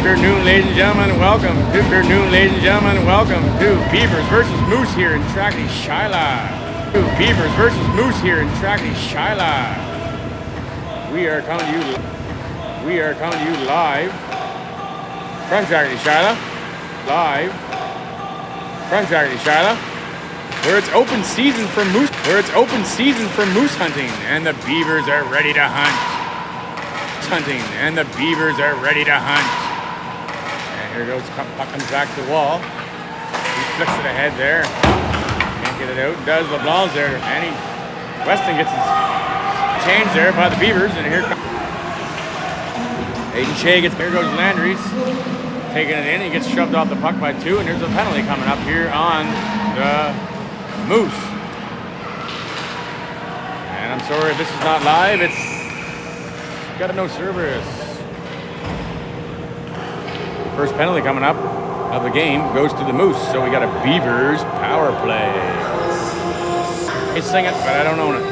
afternoon, ladies and gentlemen. Welcome to afternoon, ladies and gentlemen. Welcome to Beavers versus Moose here in Trackney, Shiloh. Beavers versus Moose here in Trackney, Shiloh. We are coming to you live from Trackney, Shiloh. Live from Trackney, Shiloh, where it's open season for moose. Hunting, and the Beavers are ready to hunt. And the Beavers are ready to hunt. And here goes, puck comes back to the wall. He flicks it ahead there. Can't get it out. Does LeBlanc's there. And Weston gets his change there by the Beavers. And here comes Aiden Shea gets, here goes Landry's. Taking it in. He gets shoved off the puck by two. And there's a penalty coming up here on the Moose. And I'm sorry if this is not live. It's got a no service. First penalty coming up of the game goes to the Moose. So we got a Beavers power play. I sing it, but I don't own it.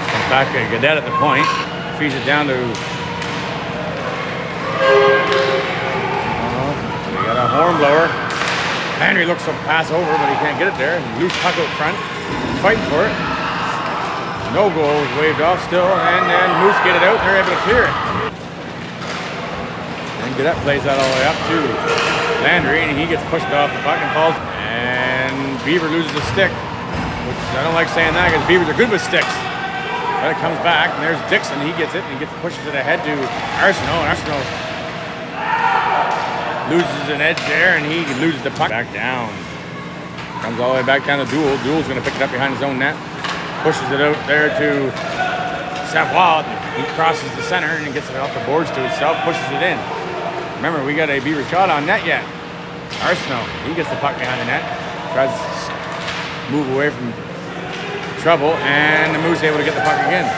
Comes back a Gadet at the point. Feeds it down to... we got a horn blower. Henry looks to pass over, but he can't get it there. Loose puck out front. Fighting for it. No goal was waved off still, and then Moose get it out, and they're able to clear it. And Gadet plays that all the way up to Landry, and he gets pushed off the puck and falls. And Beaver loses a stick, which I don't like saying that because Beavers are good with sticks. But it comes back, and there's Dixon. He gets it, and he pushes it ahead to Arsenault, and Arsenault loses an edge there, and he loses the puck. Back down. Comes all the way back down to Duel. Duel's going to pick it up behind his own net. Pushes it out there to Savoie. He crosses the center, and he gets it off the boards to himself. Pushes it in. Remember, we got a Beaver shot on net yet. Arsenault, he gets the puck behind the net. Tries to move away from trouble, and the Moose able to get the puck again.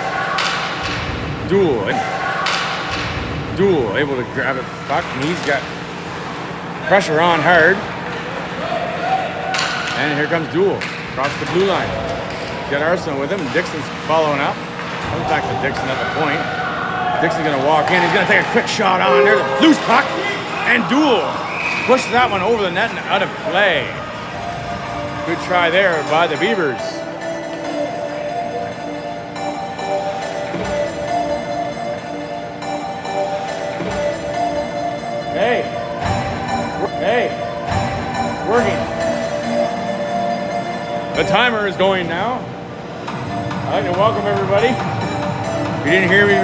Duel able to grab the puck, and he's got pressure on hard. And here comes Duel across the blue line. He's got Arsenault with him. Dixon's following up. Comes back to Dixon at the point. Dixon's going to walk in. He's going to take a quick shot on there. Loose puck. And Duel pushes that one over the net and out of play. Good try there by the Beavers. Hey, working. The timer is going now. I'd like to welcome everybody. If you didn't hear me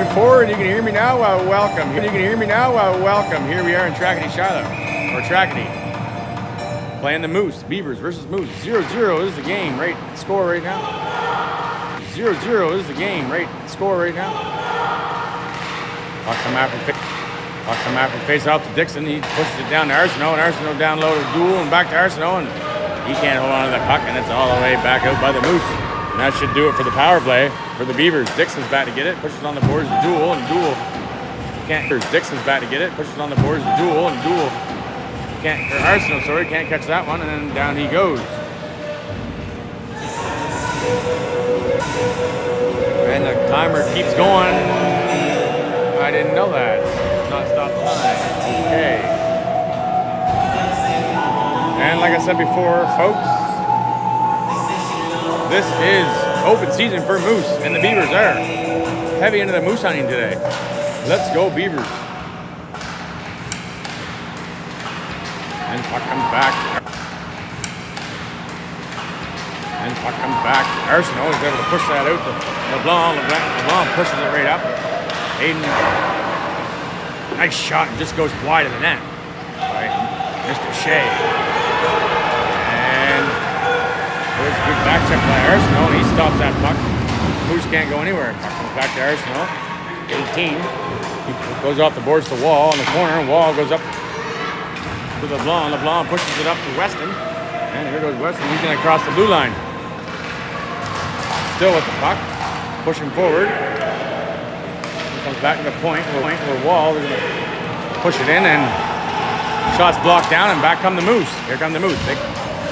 before, and you can hear me now, welcome. Here we are in Trackney, Shiloh, or Trackney. Playing the Moose, Beavers versus Moose. 0-0 is the game, score right now. 0-0 is the game, score right now. Puck come after face off to Dixon. He pushes it down to Arsenault, and Arsenault down low to Duel and back to Arsenault, and he can't hold on to the puck, and it's all the way back out by the Moose. And that should do it for the power play for the Beavers. Dixon's back to get it, pushes on the boards to Duel, and Duel can't. Dixon's back to get it, pushes on the boards to Duel, and Duel Arsenault, can't catch that one, and then down he goes. And the timer keeps going. I didn't know that. Not stop time. Okay. And like I said before, folks, this is open season for Moose, and the Beavers are heavy into the Moose hunting today. Let's go, Beavers. And puck comes back. Arsenault is able to push that out to LeBlanc. LeBlanc pushes it right up. Aiden, nice shot, and just goes wide of the net by Mr. Shea. And there's a good back check by Arsenault. He stops that puck. Moose can't go anywhere. Puck comes back to Arsenault. 18. He goes off the boards to Wall in the corner. Wall goes up to LeBlanc. LeBlanc pushes it up to Weston. And here goes Weston. He's going to cross the blue line. Still with the puck. Pushing forward. Comes back to the point where Wall is going to push it in, and shots blocked down, and back come the Moose. Here come the Moose. They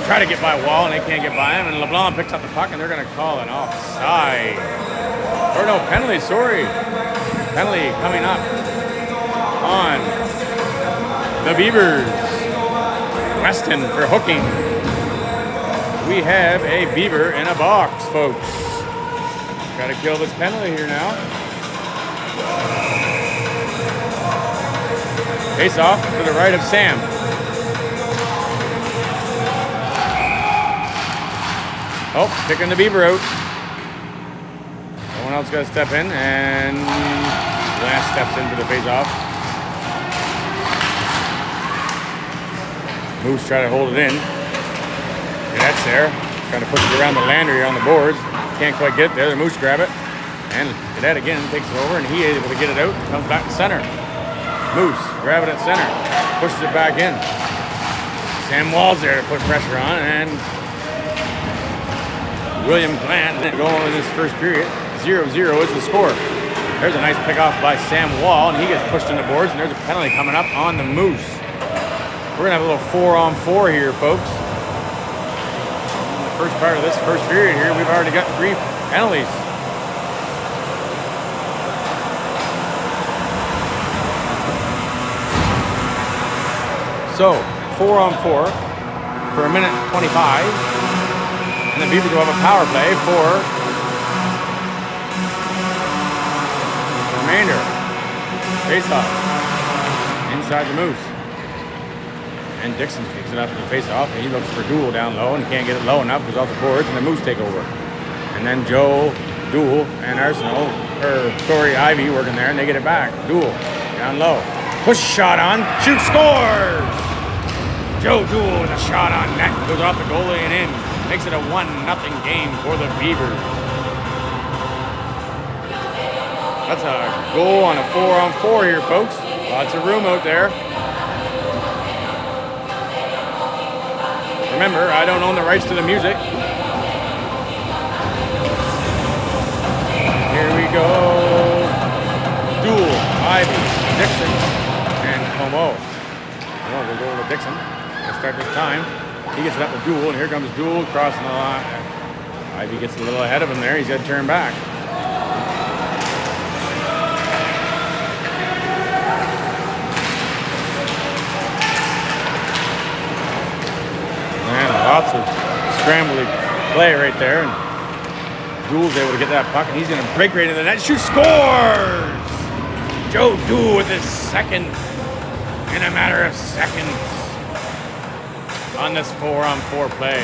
try to get by Wall, and they can't get by him. And LeBlanc picks up the puck, and they're going to call an offside. Or no, penalty, sorry. Penalty coming up on the Beavers. Weston for hooking. We have a Beaver in a box, folks. Got to kill this penalty here now. Face off to the right of Sam. Oh, picking the Beaver out. Someone else got to step in, and Lance steps in for the face-off. Moose try to hold it in. That's there. Trying to push it around the Landry on the boards. Can't quite get it there. The Moose grab it. And Cadet again takes it over, and he is able to get it out. Comes back to center. Moose, grab it at center. Pushes it back in. Sam Wall's there to put pressure on, and William Plant going in this first period. 0-0 is the score. There's a nice pick off by Sam Wall, and he gets pushed in the boards, and there's a penalty coming up on the Moose. We're going to have a little 4-on-4 here, folks. In the first part of this first period here, we've already got 3 penalties. So, 4-on-4 for a minute 25. And the Beavers will have a power play for the remainder. Face-off. Inside the Moose. And Dixon picks it up for the face-off, and he looks for Duel down low and can't get it low enough, goes off the boards, and the Moose take over. And then Joe, Duel, and Ivy working there, and they get it back. Duel, down low. Push shot on, shoot, scores! Joe Duel with a shot on net, goes off the goalie and in. Makes it a 1-0 game for the Beavers. That's a goal on a 4-on-4 here, folks. Lots of room out there. Remember, I don't own the rights to the music. Here we go. Duel, Ivy, Dixon, and Como. Oh, we'll go with Dixon. We'll start this time. He gets it up with Duel, and here comes Duel crossing the line. Ivy gets a little ahead of him there. He's got to turn back. And lots of scrambly play right there. And Duel's able to get that puck, and he's going to break right into the net. Shoot, scores! Joe Duel with his second in a matter of seconds on this 4-on-4 play.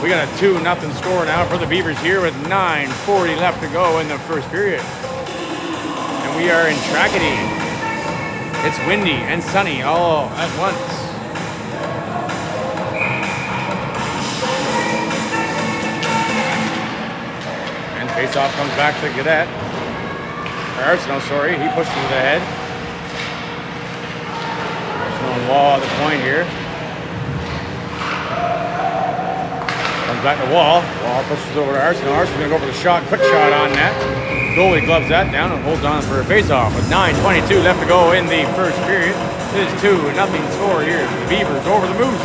We got a 2-0 score now for the Beavers here with 9:40 left to go in the first period. And we are in Tracadie. It's windy and sunny all at once. And face-off comes back to Cadet. Arsenault, sorry, he pushes it ahead. Arsenault and Wall at the point here. Back to Wall. Wall pushes over to Arsenault. Arsenault's going to go for the shot. Quick shot on net. Goalie gloves that down and holds on for a face-off. With 9:22 left to go in the first period. It is 2-0 score here. The Beavers over the Moose.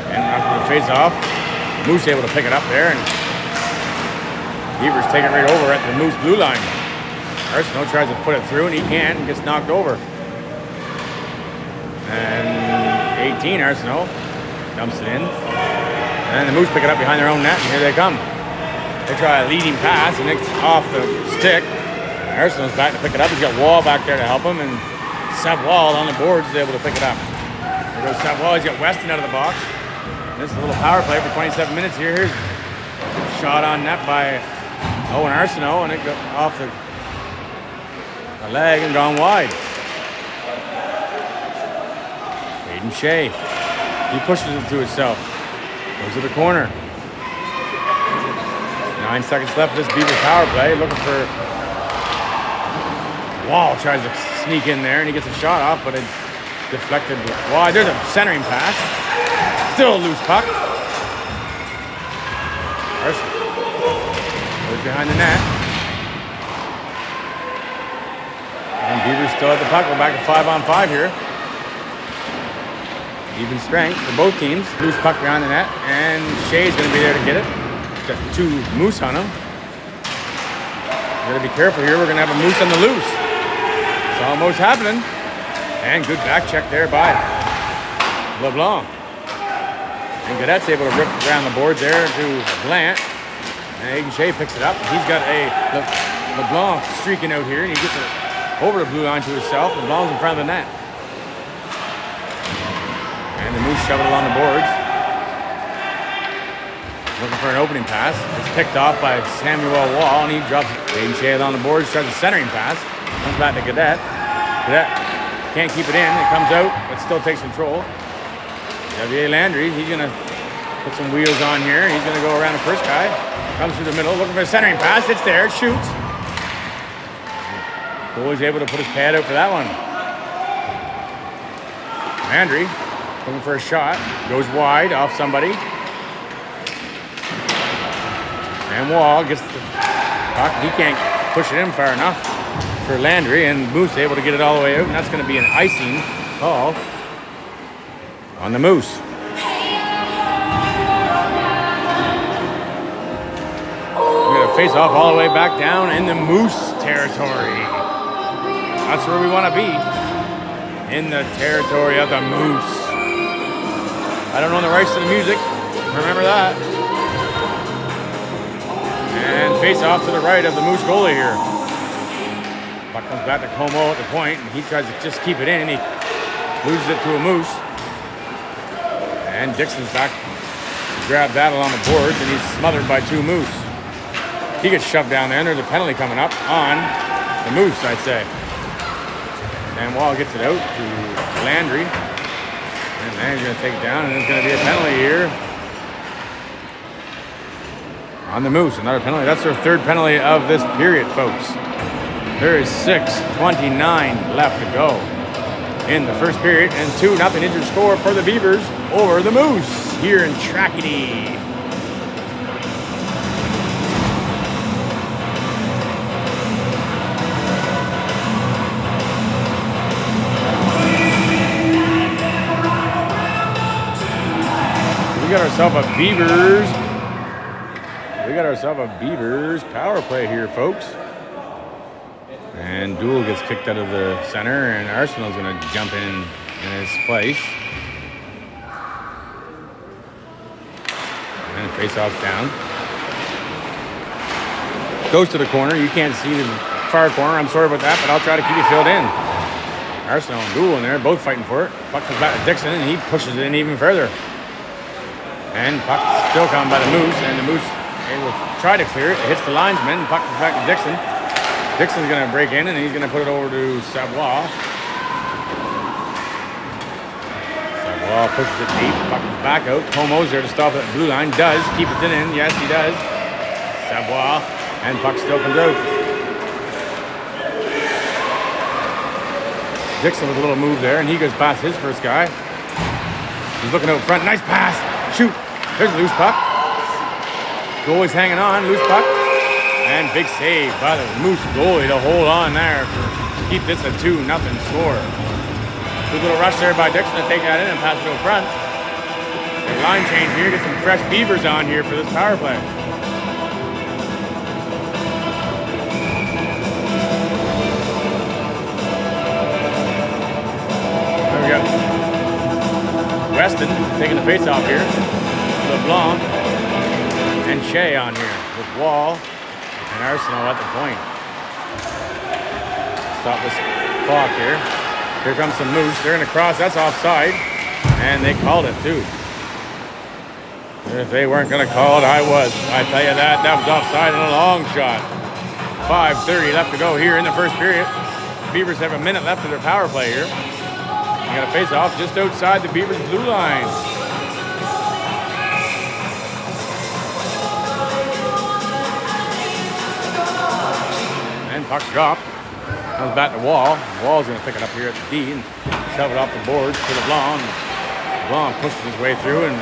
And after the face-off, Moose able to pick it up there, and Beavers take it right over at the Moose blue line. Arsenault tries to put it through, and he can't, and gets knocked over. And 18, Arsenault dumps it in. And the Moose pick it up behind their own net, and here they come. They try a leading pass, and it's off the stick. Arsenault's back to pick it up. He's got Wall back there to help him, and Seth Wall on the boards is able to pick it up. There goes Seth Wall. He's got Weston out of the box. And this is a little power play for 27 minutes here. Here's a shot on net by Owen Arsenault, and it got off the leg and gone wide. Hayden Shea. He pushes it to himself. Goes to the corner. 9 seconds left of this Beaver power play. Looking for Wall. Tries to sneak in there, and he gets a shot off, but it's deflected wide. There's a centering pass. Still a loose puck. behind the net. And Beavers still at the puck. We're back to 5-on-5 here. Even strength for both teams. Loose puck behind the net, and Shea's going to be there to get it. Got 2 Moose on him. Got to be careful here. We're going to have a Moose on the loose. It's almost happening. And good back check there by LeBlanc. And Gadette's able to rip around the boards there to Blant. And Aidan Shea picks it up. He's got a LeBlanc streaking out here, and he gets it over the blue line to himself. LeBlanc's in front of the net. And the Moose shove it along the boards. Looking for an opening pass. It's picked off by Samuel Wall, and he drops Aidan Shea on the boards, tries a centering pass. Comes back to Gadette. Gadette can't keep it in. It comes out, but still takes control. Xavier Landry, he's going to put some wheels on here. He's going to go around the first guy. Comes through the middle, looking for a centering pass. It's there, shoots. Goalie's able to put his pad out for that one. Landry looking for a shot. Goes wide off somebody. And Wall gets the puck. He can't push it in far enough for Landry, and Moose able to get it all the way out, and that's going to be an icing call on the Moose. We're going to face off all the way back down in the Moose territory. That's where we want to be, in the territory of the Moose. I don't own the rights to the music. Remember that. And face off to the right of the Moose goalie here. Puck comes back to Como at the point, and he tries to just keep it in. He loses it to a Moose. And Dixon's back to grab that along the boards, and he's smothered by 2 Moose. He gets shoved down there, and there's a penalty coming up on the Moose, I'd say. And Wall gets it out to Landry. And Landry's going to take it down, and there's going to be a penalty here on the Moose. Another penalty. That's their 3rd penalty of this period, folks. There is 6:29 left to go in the first period, and 2-0 injured score for the Beavers over the Moose here in Trackety. We got ourselves a Beavers power play here, folks. And Dool gets kicked out of the center, and Arsenal's going to jump in his place. And face-off's down. Goes to the corner. You can't see the far corner. I'm sorry about that, but I'll try to keep it filled in. Arsenal and Dool in there, both fighting for it. Puck comes back to Dixon, and he pushes it in even further. And puck still coming by the Moose, and the Moose able to try to clear it. It hits the linesman, and puck comes back to Dixon. Dixon's going to break in, and he's going to put it over to Savoie. Savoie pushes it deep. Puck comes back out. Como's there to stop at the blue line. Does. Keep it in. Yes, he does. Savoie. And puck still comes out. Dixon with a little move there, and he goes past his first guy. He's looking out front. Nice pass. Shoot. There's a loose puck. Goalie's hanging on. Loose puck. And big save by the Moose goalie to hold on there. Keep this a 2-0 score. Good little rush there by Dixon to take that in and pass it over front. The line change here. Get some fresh Beavers on here for this power play. There we go. Weston taking the face off here. LeBlanc and Shea on here with Wall and Arsenal at the point. Stop this clock here. Here comes some Moose. They're going to cross. That's offside. And they called it too. If they weren't going to call it, I was. I tell you that. That was offside and a long shot. 5:30 left to go here in the first period. Beavers have a minute left of their power play here. They got a face off just outside the Beavers blue line. And puck's dropped. Comes back to Wall. Wall's going to pick it up here at the D and shove it off the boards to LeBlanc. LeBlanc pushes his way through, and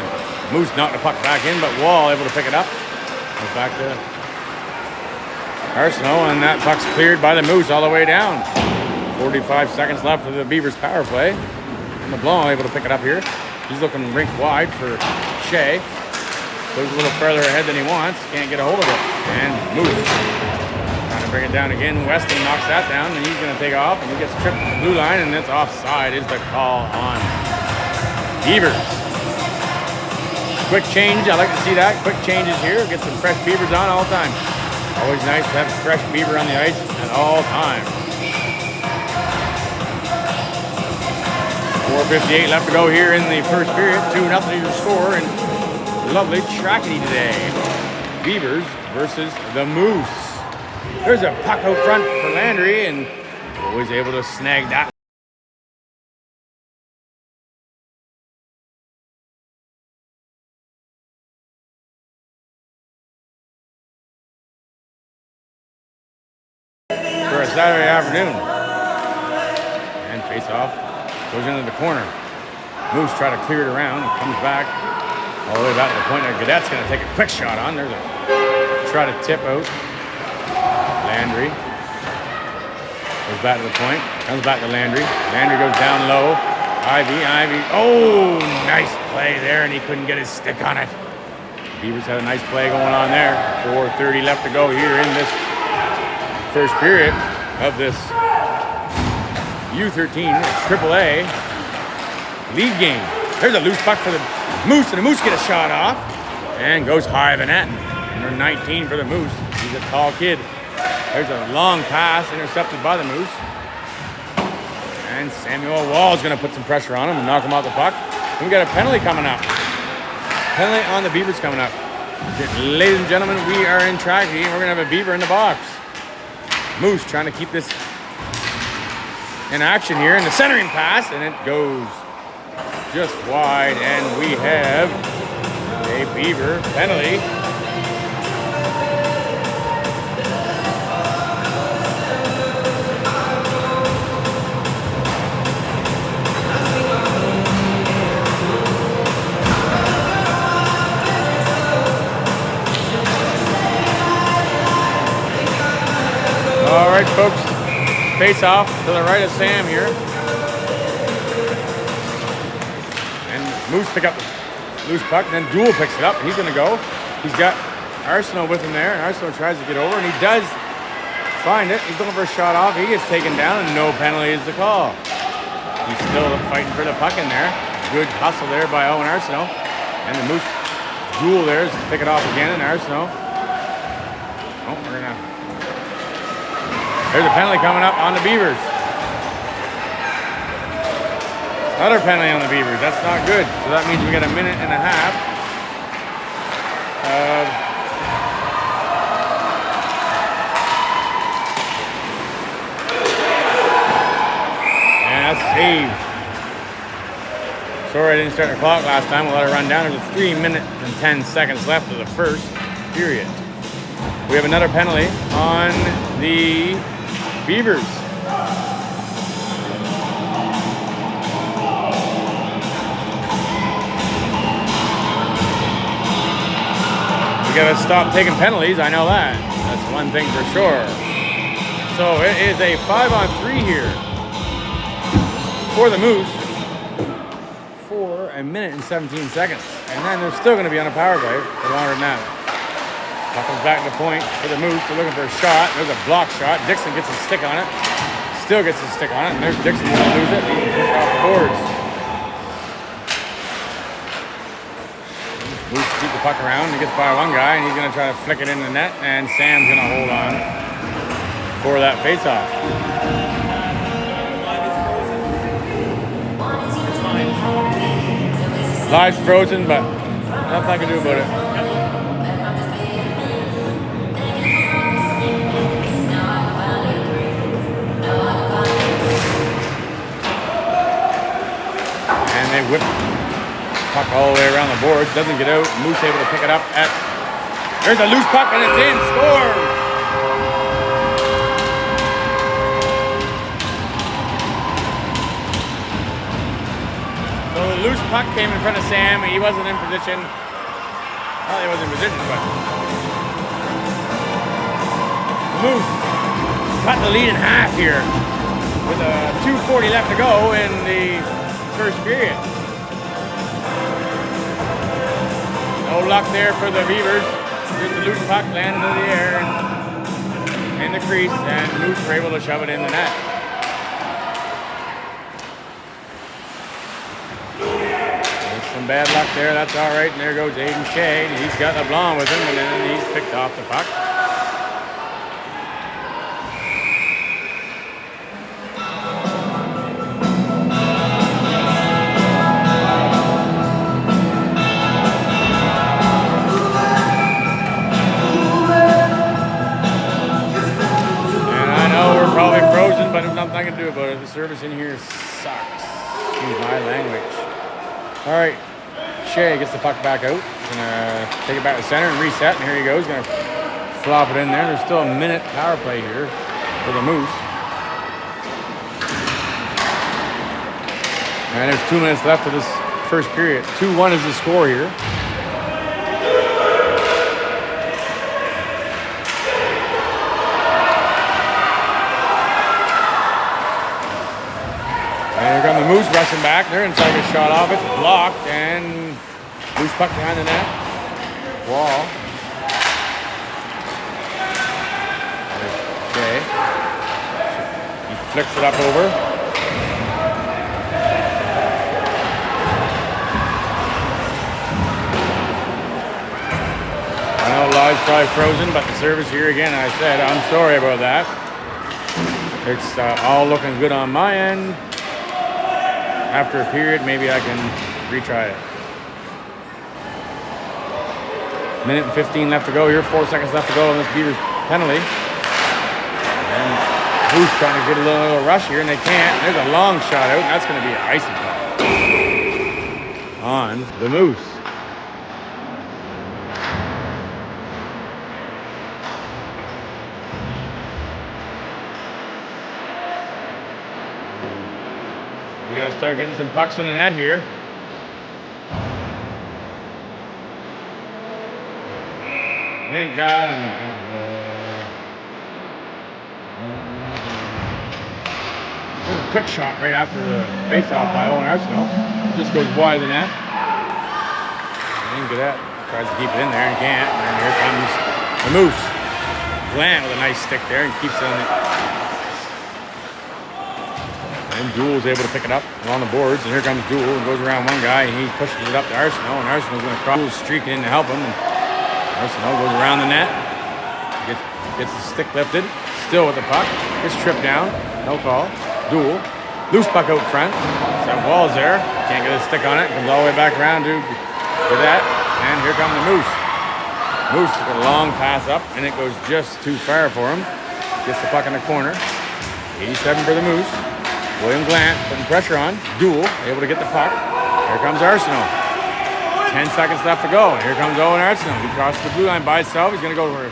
Moose knocked the puck back in, but Wall able to pick it up. Comes back to Arsenault, and that puck's cleared by the Moose all the way down. 45 seconds left of the Beavers power play. And LeBlanc able to pick it up here. He's looking rink wide for Shea. Goes a little further ahead than he wants. Can't get a hold of it. And Moose trying to bring it down again. Weston knocks that down, and he's going to take off, and he gets tripped at the blue line, and that's offside is the call on Beavers. Quick change. I like to see that. Quick changes here. Get some fresh Beavers on all the time. Always nice to have a fresh Beaver on the ice at all times. 4:58 left to go here in the first period. 2-0 is your score, and lovely Trackety today. Beavers versus the Moose. There's a puck out front for Landry, and always able to snag that. For a Saturday afternoon. And face off. Goes into the corner. Moose try to clear it around and comes back all the way back to the point there. Gadet's going to take a quick shot on. There's a try to tip out. Landry goes back to the point. Comes back to Landry. Landry goes down low. Ivy. Oh, nice play there, and he couldn't get his stick on it. Beavers had a nice play going on there. 4:30 left to go here in this first period of this U13 AAA league game. There's a loose puck for the Moose, and the Moose get a shot off and goes high of the net. Number 19 for the Moose. He's a tall kid. There's a long pass intercepted by the Moose. And Samuel Wall's going to put some pressure on him and knock him off the puck. And we got a penalty coming up. Penalty on the Beavers coming up. Ladies and gentlemen, we are in Trackety, and we're going to have a Beaver in the box. Moose trying to keep this in action here in the centering pass, and it goes just wide, and we have a Beaver penalty. All right, folks, face off to the right of Sam here. And Moose pick up the loose puck, and then Duel picks it up. He's going to go. He's got Arsenault with him there, and Arsenault tries to get over, and he does find it. He's looking for a shot off. He gets taken down, and no penalty is the call. He's still fighting for the puck in there. Good hustle there by Owen Arsenault. And the Moose Duel there is to pick it off again, and Arsenault. Oh, we're going to... There's a penalty coming up on the Beavers. Another penalty on the Beavers. That's not good. So that means we got a minute and a half. And that's saved. Sorry I didn't start the clock last time. We'll let it run down. There's a 3 minutes and 10 seconds left of the first period. We have another penalty on the Beavers. We gotta stop taking penalties, I know that. That's one thing for sure. So it is a 5-on-3 here for the Moose for a minute and 17 seconds. And then they're still gonna be on a power play for longer than that. Puck comes back to the point for the Moose. They're looking for a shot. There's a block shot. Dixon gets a stick on it. Still gets a stick on it. And there's Dixon going to lose it. He can push off the boards. Moose keep the puck around. He gets by one guy, and he's going to try to flick it in the net. And Sam's going to hold on for that faceoff. Live's frozen, but nothing I can do about it. They whip puck all the way around the boards. Doesn't get out. Moose able to pick it up at... There's a loose puck, and it's in. Score! So the loose puck came in front of Sam. He wasn't in position. Well, he wasn't in position, but... Moose cut the lead in half here with 2:40 left to go in the first period. No luck there for the Beavers. Just a loose puck landed in the air and in the crease, and Moose were able to shove it in the net. There's some bad luck there. That's all right. And there goes Aiden Shea. He's got LeBlanc with him, and then he's picked off the puck. But there's nothing I can do about it. The service in here sucks. Excuse my language. All right, Shea gets the puck back out. He's gonna take it back to center and reset, and here he goes. He's gonna flop it in there. There's still a minute power play here for the Moose. And there's 2 minutes left of this first period. 2-1 is the score here. And here come the Moose rushing back. They're going to take a shot off. It's blocked, and loose puck behind the net. Wall. Okay. He flicks it up over. I know Lod's probably frozen, but the service here again, I said, I'm sorry about that. It's all looking good on my end. After a period, maybe I can retry it. Minute and 15 left to go here. 4 seconds left to go on this Beavers penalty. And Moose trying to get a little rush here, and they can't. There's a long shot out, and that's going to be an icy call on the Moose. We gotta start getting some pucks in the net here. Thank God. There's a quick shot right after the face-off by Owen Arsenault. Just goes wide of the net. And Gaudette tries to keep it in there and can't. And here comes the Moose. Glant with a nice stick there and keeps it on it. And Duel's able to pick it up along the boards, and here comes Duel and goes around one guy, and he pushes it up to Arsenault, and Arsenault's going to cross, streaking in to help him, and Arsenault goes around the net, gets the stick lifted, still with the puck, gets tripped down, no call. Duel, loose puck out front, so Wall's there, can't get his stick on it, comes all the way back around to that, and here comes the Moose. Moose with a long pass up, and it goes just too far for him. Gets the puck in the corner. 87 for the Moose. William Glant putting pressure on. Duel, able to get the puck. Here comes Arsenault. 10 seconds left to go. And here comes Owen Arsenault. He crosses the blue line by himself. He's going to go for a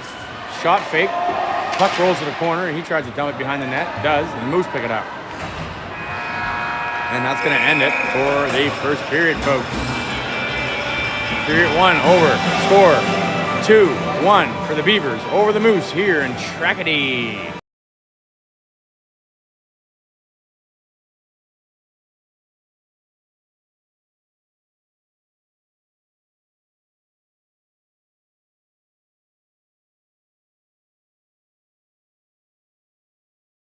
shot fake. Puck rolls to the corner, and he tries to dump it behind the net. Does, and the Moose pick it up. And that's going to end it for the first period, folks. Period 1 over. Score 2-1 for the Beavers over the Moose here in Trackety.